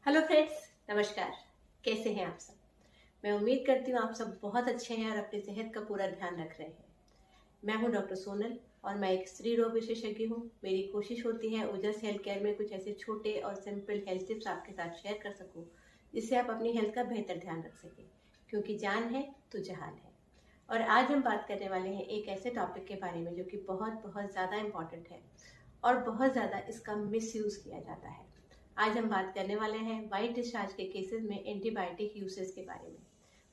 Hello friends, नमस्कार। कैसे हैं आप सब? मैं उम्मीद करती हूँ आप सब बहुत अच्छे हैं और अपनी सेहत का पूरा ध्यान रख रहे हैं। मैं हूँ डॉक्टर सोनल और मैं एक स्त्री रोग विशेषज्ञ हूँ। मेरी कोशिश होती है ओजस हेल्थ केयर में कुछ ऐसे छोटे और सिंपल हेल्थ टिप्स आपके साथ शेयर कर सकूँ, जिससे आप अपनी हेल्थ का बेहतर ध्यान रख सकें, क्योंकि जान है तो जहान है। और आज हम बात करने वाले हैं एक ऐसे टॉपिक के बारे में जो कि बहुत बहुत ज़्यादा इम्पॉर्टेंट है और बहुत ज़्यादा इसका मिसयूज़ किया जाता है। आज हम बात करने वाले हैं वाइट डिस्चार्ज के केसेस में एंटीबायोटिक यूसेज के बारे में।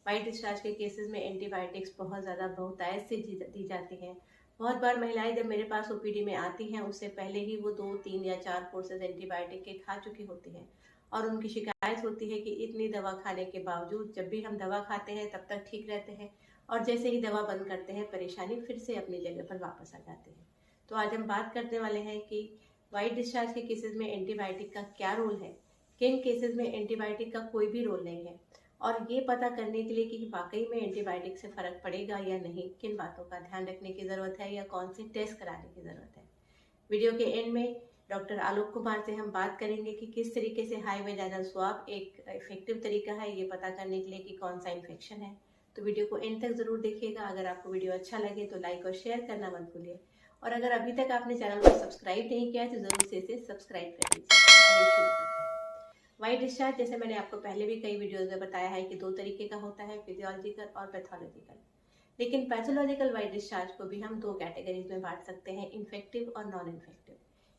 वाइट डिस्चार्ज के केसेस में एंटीबायोटिक्स बहुत ज़्यादा बहुतायत से दी जाती हैं। बहुत बार महिलाएं जब मेरे पास ओपीडी में आती हैं, उससे पहले ही वो 2, 3 या 4 कोर्सेज एंटीबायोटिक के खा चुकी होती हैं और उनकी शिकायत होती है कि इतनी दवा खाने के बावजूद जब भी हम दवा खाते हैं तब तक ठीक रहते हैं और जैसे ही दवा बंद करते हैं परेशानी फिर से अपनी जगह पर वापस आ जाती है। तो आज हम बात करने वाले हैं कि वाइट डिस्चार्ज के केसेस में एंटीबायोटिक का क्या रोल है, किन केसेस में एंटीबायोटिक का कोई भी रोल नहीं है, और ये पता करने के लिए कि वाकई में एंटीबायोटिक से फर्क पड़ेगा या नहीं, किन बातों का ध्यान रखने की ज़रूरत है या कौन से टेस्ट कराने की ज़रूरत है। वीडियो के एंड में डॉक्टर आलोक कुमार से हम बात करेंगे कि किस तरीके से हाई वेजाइनल स्वाब एक इफेक्टिव तरीका है ये पता करने के लिए कि कौन सा इन्फेक्शन है। तो वीडियो को एंड तक ज़रूर देखिएगा। अगर आपको वीडियो अच्छा लगे तो लाइक और शेयर करना मत भूलिए, और अगर अभी तक आपने चैनल को सब्सक्राइब नहीं किया है तो जरूर से इसे सब्सक्राइब कर लीजिए। वाइट डिस्चार्ज, जैसे मैंने आपको पहले भी कई वीडियोस में बताया है कि 2 तरीके का होता है, फिजियोलॉजिकल और पैथोलॉजिकल। लेकिन पैथोलॉजिकल वाइट डिस्चार्ज को भी हम 2 कैटेगरीज में बांट सकते हैं, इन्फेक्टिव और non infective.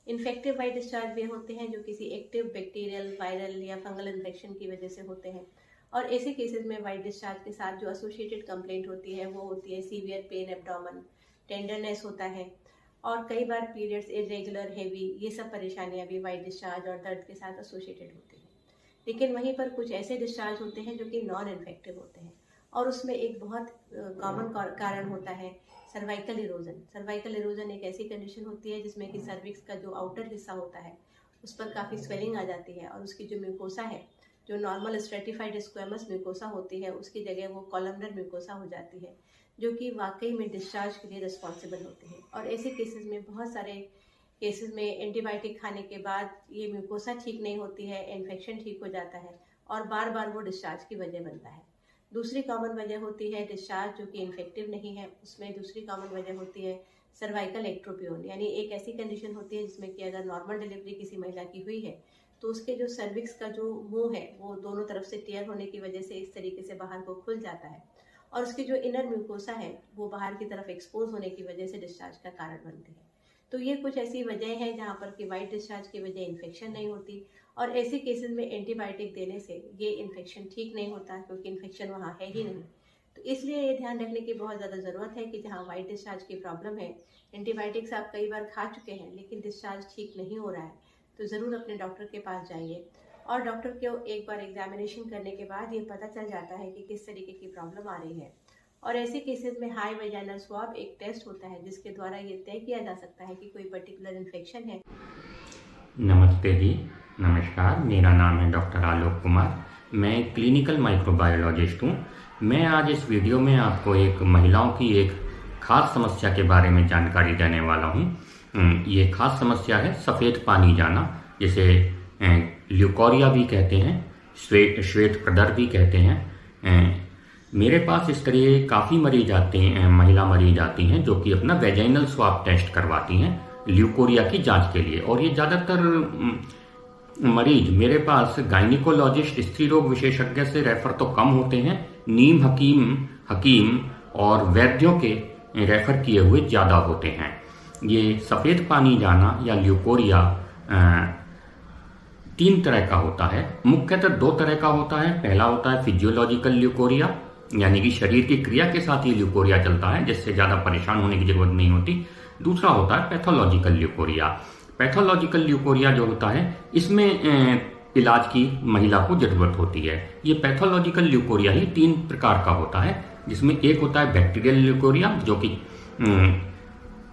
Infective white discharge वे होते हैं जो किसी एक्टिव बैक्टीरियल, वायरल या फंगल इन्फेक्शन की वजह से होते हैं, और ऐसे केसेस में वाइट डिस्चार्ज के साथ जो एसोसिएटेड कंप्लेंट होती है वो होती है सीवियर पेन एब्डोमेन, टेंडरनेस होता है, और कई बार पीरियड्स इरेगुलर, हेवी, ये सब परेशानियां भी वाइट डिस्चार्ज और दर्द के साथ एसोसिएटेड होती हैं। लेकिन वहीं पर कुछ ऐसे डिस्चार्ज होते हैं जो कि नॉन इन्फेक्टिव होते हैं, और उसमें एक बहुत कॉमन कारण होता है सर्वाइकल इरोजन। सर्वाइकल इरोजन एक ऐसी कंडीशन होती है जिसमें कि सर्विक्स का जो आउटर हिस्सा होता है उस पर काफ़ी स्वेलिंग आ जाती है, और उसकी जो म्यूकोसा है, जो नॉर्मल स्ट्रेटिफाइड स्क्वेमस म्यूकोसा होती है, उसकी जगह वो कॉलमनर म्यूकोसा हो जाती है, जो कि वाकई में डिस्चार्ज के लिए रिस्पॉन्सिबल होते हैं। और ऐसे केसेस में, बहुत सारे केसेस में एंटीबायोटिक खाने के बाद ये म्यूकोसा ठीक नहीं होती है, इन्फेक्शन ठीक हो जाता है और बार बार वो डिस्चार्ज की वजह बनता है। दूसरी कॉमन वजह होती है डिस्चार्ज जो कि इन्फेक्टिव नहीं है, उसमें दूसरी कॉमन वजह होती है सर्वाइकल एक्ट्रोपियोन, यानी एक ऐसी कंडीशन होती है जिसमें कि अगर नॉर्मल डिलीवरी किसी महिला की हुई है तो उसके जो सर्विक्स का जो मुंह है वो दोनों तरफ से टियर होने की वजह से इस तरीके से बाहर को खुल जाता है, और उसकी जो इनर म्यूकोसा है वो बाहर की तरफ एक्सपोज होने की वजह से डिस्चार्ज का कारण बनती है। तो ये कुछ ऐसी वजह है जहाँ पर कि वाइट डिस्चार्ज की वजह इन्फेक्शन नहीं होती, और ऐसे केसेस में एंटीबायोटिक देने से ये इन्फेक्शन ठीक नहीं होता, क्योंकि इन्फेक्शन वहाँ है ही नहीं। तो इसलिए ये ध्यान रखने की बहुत ज़्यादा ज़रूरत है कि जहाँ वाइट डिस्चार्ज की प्रॉब्लम है, एंटीबायोटिक्स आप कई बार खा चुके हैं लेकिन डिस्चार्ज ठीक नहीं हो रहा है, तो ज़रूर अपने डॉक्टर के पास जाइए, और डॉक्टर को एक बार एग्जामिनेशन करने के बाद ये पता चल जाता है कि किस तरीके की प्रॉब्लम आ रही है। और ऐसे केसेस में हाई वेजाइनल स्वाब एक टेस्ट होता है जिसके द्वारा ये तय किया जा सकता है कि कोई पर्टिकुलर इन्फेक्शन है। नमस्ते जी, नमस्कार। मेरा नाम है डॉक्टर आलोक कुमार। मैं क्लिनिकल माइक्रोबायोलॉजिस्ट हूँ। मैं आज इस वीडियो में आपको एक महिलाओं की एक खास समस्या के बारे में जानकारी देने वाला हूँ। ये खास समस्या है सफ़ेद पानी जाना, जिसे ल्यूकोरिया भी कहते हैं, श्वेत प्रदर भी कहते हैं। मेरे पास इस तरह काफ़ी मरीज आते हैं, महिला मरीज आती हैं जो कि अपना वेजाइनल स्वाब टेस्ट करवाती हैं ल्यूकोरिया की जांच के लिए, और ये ज़्यादातर मरीज मेरे पास गायनिकोलॉजिस्ट, स्त्री रोग विशेषज्ञ से रेफर तो कम होते हैं, नीम हकीम और वैद्यों के रेफर किए हुए ज़्यादा होते हैं। ये सफ़ेद पानी जाना या ल्यूकोरिया 3 तरह का होता है। मुख्यतः 2 तरह का होता है। पहला होता है फिजियोलॉजिकल ल्यूकोरिया, यानी कि शरीर की क्रिया के साथ ये ल्यूकोरिया चलता है, जिससे ज़्यादा परेशान होने की जरूरत नहीं होती। दूसरा होता है पैथोलॉजिकल ल्यूकोरिया। पैथोलॉजिकल ल्यूकोरिया जो होता है, इसमें इलाज की महिला को जरूरत होती है। ये पैथोलॉजिकल ल्यूकोरिया ही 3 प्रकार का होता है, जिसमें एक होता है बैक्टीरियल ल्यूकोरिया, जो कि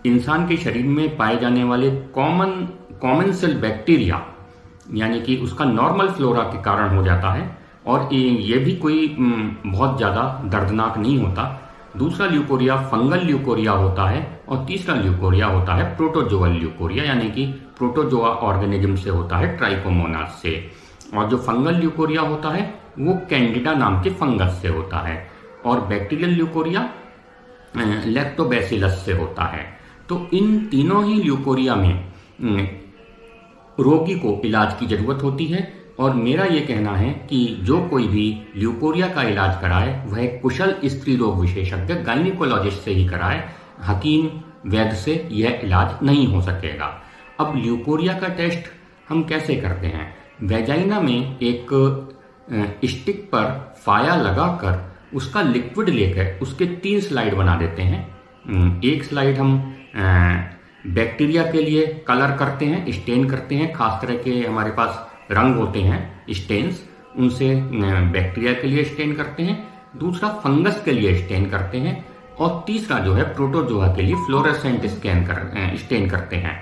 इंसान के शरीर में पाए जाने वाले कॉमन सेल बैक्टीरिया, यानी कि उसका नॉर्मल फ्लोरा के कारण हो जाता है, और ये भी कोई बहुत ज़्यादा दर्दनाक नहीं होता। दूसरा ल्यूकोरिया फंगल ल्यूकोरिया होता है, और तीसरा ल्यूकोरिया होता है प्रोटोजोअल ल्यूकोरिया, यानी कि प्रोटोजोआ ऑर्गेनिज्म से होता है, ट्राइकोमोनास से। और जो फंगल ल्यूकोरिया होता है वो कैंडिडा नाम के फंगस से होता है, और बैक्टीरियल ल्यूकोरिया लैक्टोबैसिलस से होता है। तो इन तीनों ही ल्यूकोरिया में रोगी को इलाज की जरूरत होती है, और मेरा ये कहना है कि जो कोई भी ल्यूकोरिया का इलाज कराए वह कुशल स्त्री रोग विशेषज्ञ गायनिकोलॉजिस्ट से ही कराए। हकीम वैद्य से यह इलाज नहीं हो सकेगा। अब ल्यूकोरिया का टेस्ट हम कैसे करते हैं? वेजाइना में एक स्टिक पर फाया लगाकर उसका लिक्विड लेकर उसके 3 स्लाइड बना देते हैं। एक स्लाइड हम बैक्टीरिया के लिए कलर करते हैं, स्टेन करते हैं, खास तरह के हमारे पास रंग होते हैं स्टेन्स, उनसे बैक्टीरिया के लिए स्टेन करते हैं। दूसरा फंगस के लिए स्टेन करते हैं, और तीसरा जो है प्रोटोजोआ के लिए फ्लोरेसेंट स्टेन करते हैं।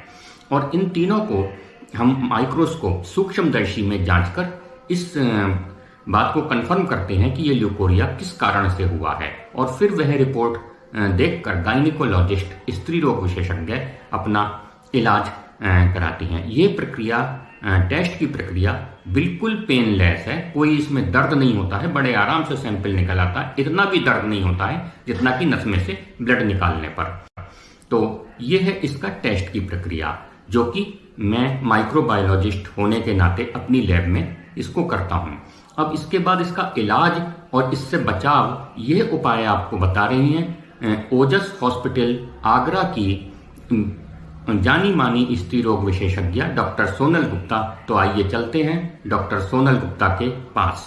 और इन तीनों को हम माइक्रोस्कोप सूक्ष्मदर्शी में जांचकर इस बात को कंफर्म करते हैं कि ये ल्यूकोरिया किस कारण से हुआ है, और फिर वह रिपोर्ट देखकर गायनिकोलॉजिस्ट स्त्री रोग विशेषज्ञ अपना इलाज कराती हैं। ये प्रक्रिया, टेस्ट की प्रक्रिया बिल्कुल पेनलेस है, कोई इसमें दर्द नहीं होता है, बड़े आराम से सैंपल निकल आता है। इतना भी दर्द नहीं होता है जितना कि नस में से ब्लड निकालने पर। तो ये है इसका टेस्ट की प्रक्रिया, जो कि मैं माइक्रोबायोलॉजिस्ट होने के नाते अपनी लैब में इसको करता हूं। अब इसके बाद इसका इलाज और इससे बचाव, ये उपाय आपको बता रही हैं ओजस हॉस्पिटल आगरा की जानी मानी स्त्री रोग विशेषज्ञ डॉक्टर सोनल गुप्ता। तो आइए चलते हैं डॉक्टर सोनल गुप्ता के पास।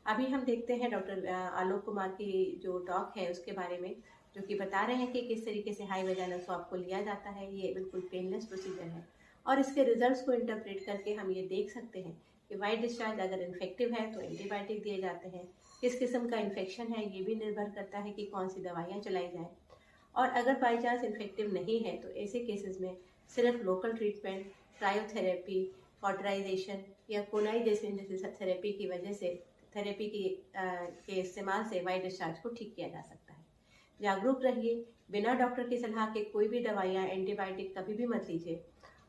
अभी हम देखते हैं डॉक्टर आलोक कुमार की जो टॉक है उसके बारे में, जो कि बता रहे हैं कि किस तरीके से हाई वेजाइनल स्वैब को लिया जाता है। ये बिल्कुल पेनलेस प्रोसीजर है, और इसके रिजल्ट्स को इंटरप्रेट करके हम ये देख सकते हैं कि वाइट डिस्चार्ज अगर इन्फेक्टिव है तो एंटीबायोटिक दिए जाते हैं, किस किस्म का इन्फेक्शन है ये भी निर्भर करता है कि कौन सी दवाइयाँ चलाई जाएँ, और अगर बाई चांस इन्फेक्टिव नहीं है तो ऐसे केसेस में सिर्फ लोकल ट्रीटमेंट, क्रायोथेरेपी, कॉटराइजेशन या कोनाई जैसी थेरेपी की वजह से, थेरेपी के इस्तेमाल से वाइट डिस्चार्ज को ठीक किया जा सकता है। जागरूक रहिए, बिना डॉक्टर की सलाह के कोई भी दवाइयाँ, एंटीबायोटिक कभी भी मत लीजिए,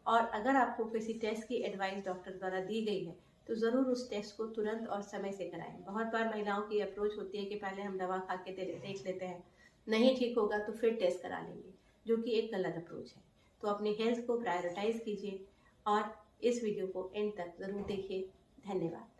और अगर आपको किसी टेस्ट की एडवाइस डॉक्टर द्वारा दी गई है तो ज़रूर उस टेस्ट को तुरंत और समय से कराएं। बहुत बार महिलाओं की अप्रोच होती है कि पहले हम दवा खा के देख लेते हैं, नहीं ठीक होगा तो फिर टेस्ट करा लेंगे, जो कि एक गलत अप्रोच है। तो अपनी हेल्थ को प्रायोरिटाइज कीजिए, और इस वीडियो को एंड तक ज़रूर देखिए। धन्यवाद।